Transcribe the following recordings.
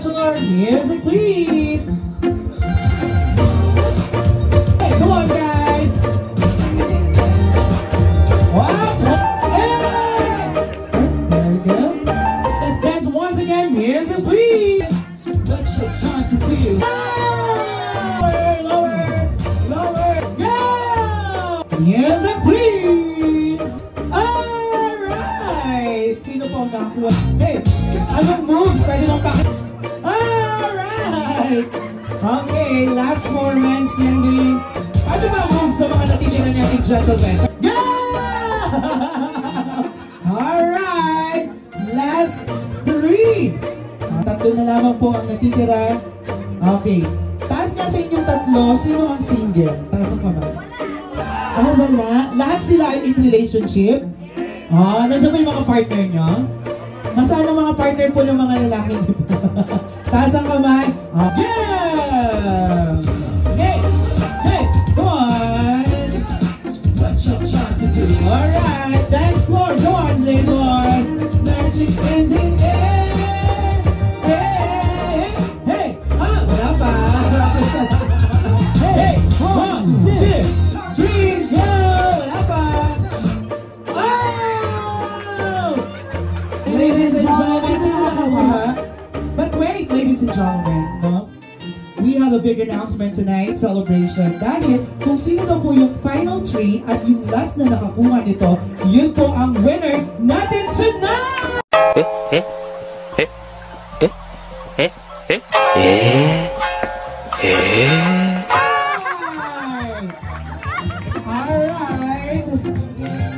Bachelor, music please. Hey, come on guys. Hey! There we go. Let's dance once again, music please. What you trying to do? Lower, lower, go! Music please. Alright. Sino po ang nakakuha? Hey, anong moves? Pwede mong alright. Okay, last 4 men singing. Ano ba moves sa mga natitira nating gentlemen? Yeah! Alright. Last 3. Tatlo na lamang po ang natitira. Okay. Taas nga sa inyong tatlo, sino ang single? Taas ang kamay. Oh, wala. Lahat sila ay in relationship? Nandiyan po yung mga partner nyo? Nasaan ang mga partner po ng mga lalaki dito? Taas ang kamay. Yeah! Hey! Hey! Come on! Alright! Dance floor! Go on, Lagos! Magic in the air! Hey! Hey! Wala pa! Hey! 1, 2, 3, go! Wala pa! Oh! Ladies and gentlemen, but wait, ladies and gentlemen, no? We have a big announcement tonight, celebration. Dahil kung sino daw po yung final 3 at yung last na nakakuha nito, yun po ang winner natin tonight! Alright!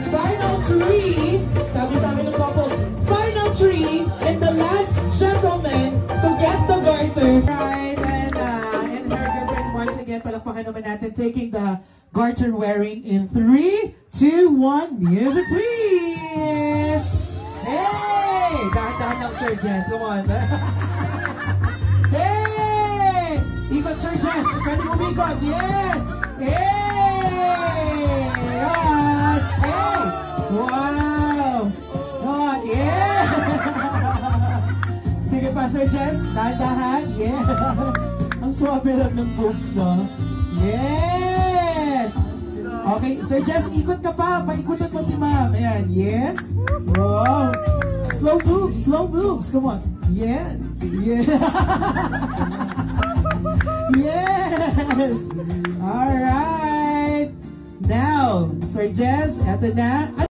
Final 3, sabi sa akin ng couple, final 3 and the last gentleman to get the garter. Right, and her girlfriend once again, palakpakan naman natin, taking the garter wearing in 3, 2, 1, music please! Hey! Dahan-dahan lang, Sir Jess, come on. Hey! Ikot, Sir Jess, pwede umikot, yes! Hey! God! Hey! Wow! God, yeah! Sige pa, Sir Jess, dahan-dahan, yes! Ang swabe lang ng boobs, no? Yes! Okay, Sir Jess, ikot ka pa. Paikutan mo si ma'am. Ayan, yes. Wow. Slow moves. Come on. Yeah. Yeah. Yes. Alright. Now, Sir Jess, eto na.